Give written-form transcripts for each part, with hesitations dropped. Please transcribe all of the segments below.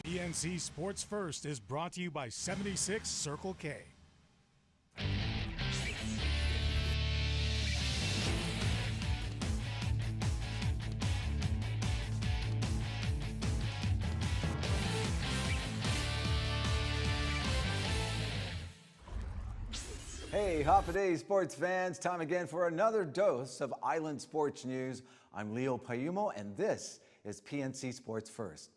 PNC Sports First is brought to you by 76 Circle K. Hey, Hop-A-Day sports fans, time again for another dose of Island Sports News. I'm Leo Payumo, and this is PNC Sports First.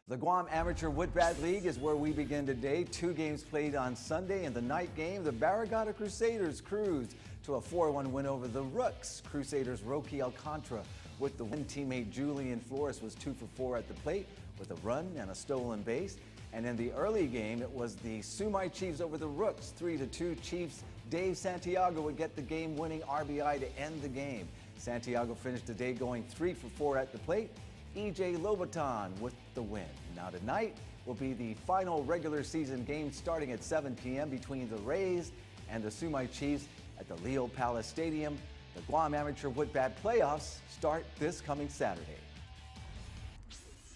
The Guam Amateur Woodbat League is where we begin today. 2 games played on Sunday. In the night game, the Barragata Crusaders cruised to a 4-1 win over the Rooks. Crusaders' Roque Alcantara with the win. Teammate Julian Flores was 2 for 4 at the plate with a run and a stolen base. And in the early game, it was the Sumai Chiefs over the Rooks, 3-2. Chiefs' Dave Santiago would get the game-winning RBI to end the game. Santiago finished the day going 3 for 4 at the plate. E.J. Lobaton with the win. Now tonight will be the final regular season game starting at 7 p.m. between the Rays and the Sumai Chiefs at the Leo Palace Stadium. The Guam Amateur Woodbat playoffs start this coming Saturday.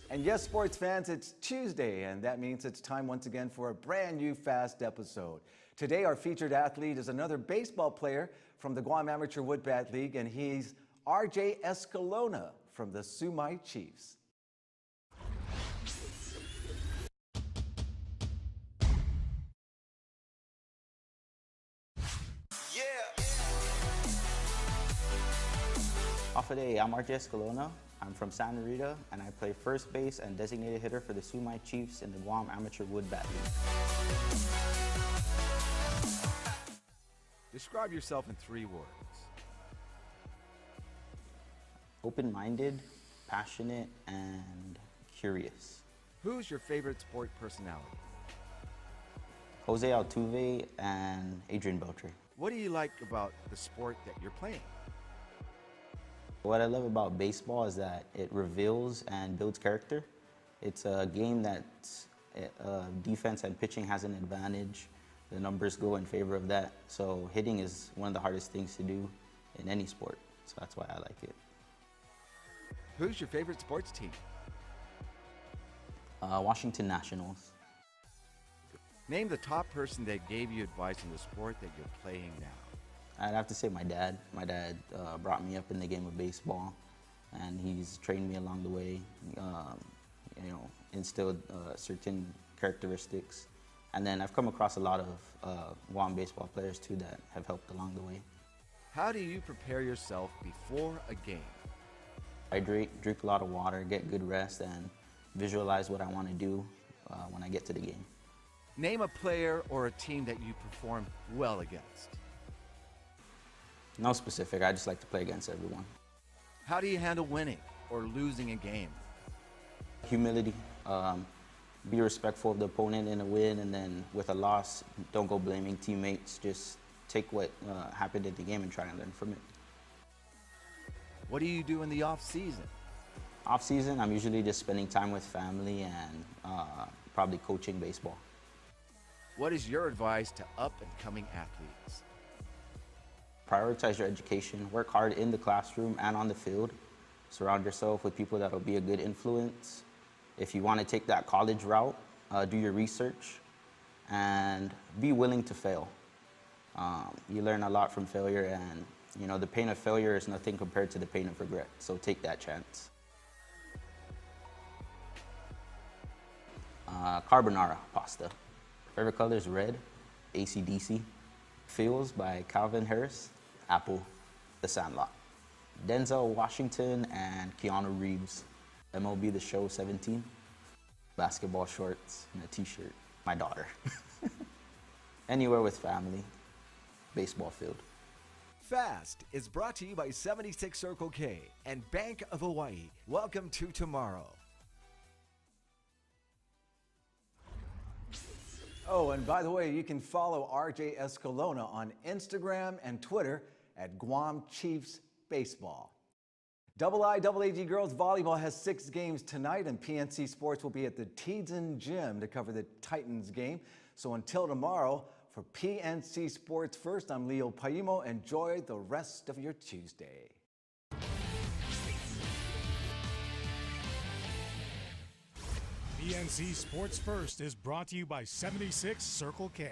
And yes, sports fans, it's Tuesday, and that means it's time once again for a brand new Fast episode. Today, our featured athlete is another baseball player from the Guam Amateur Woodbat League, and he's RJ Escalona from the Sumai Chiefs. Hop-A-Day, I'm RJ Escalona. I'm from Santa Rita, and I play first base and designated hitter for the Sumai Chiefs in the Guam Amateur Woodbat League. Describe yourself in 3 words. Open-minded, passionate, and curious. Who's your favorite sport personality? Jose Altuve and Adrian Beltre. What do you like about the sport that you're playing? What I love about baseball is that it reveals and builds character. It's a game that defense and pitching has an advantage. The numbers go in favor of that. So hitting is one of the hardest things to do in any sport. So that's why I like it. Who's your favorite sports team? Washington Nationals. Name the top person that gave you advice in the sport that you're playing now. I'd have to say my dad. My dad brought me up in the game of baseball, and he's trained me along the way, instilled certain characteristics. And then I've come across a lot of Guam baseball players too that have helped along the way. How do you prepare yourself before a game? I drink a lot of water, get good rest, and visualize what I want to do when I get to the game. Name a player or a team that you perform well against. No specific, I just like to play against everyone. How do you handle winning or losing a game? Humility. Be respectful of the opponent in a win, and then with a loss, don't go blaming teammates. Just take what happened in the game and try and learn from it. What do you do in the off season? Off season, I'm usually just spending time with family and probably coaching baseball. What is your advice to up-and-coming athletes? Prioritize your education, work hard in the classroom and on the field. Surround yourself with people that will be a good influence. If you want to take that college route, do your research and be willing to fail. You learn a lot from failure, and the pain of failure is nothing compared to the pain of regret, so take that chance. Carbonara pasta. Favorite color is red, AC/DC. Feels by Calvin Harris. Apple, The Sandlot. Denzel Washington and Keanu Reeves. MLB The Show 17. Basketball shorts and a t-shirt. My daughter. Anywhere with family. Baseball field. Fast is brought to you by 76 Circle K and Bank of Hawaii. Welcome to tomorrow. Oh, and by the way, you can follow RJ Escalona on Instagram and Twitter at Guam Chiefs Baseball. IIAG Girls Volleyball has 6 games tonight, and PNC Sports will be at the Teedson Gym to cover the Titans game. So until tomorrow, for PNC Sports First, I'm Leo Payumo. Enjoy the rest of your Tuesday. PNC Sports First is brought to you by 76 Circle K.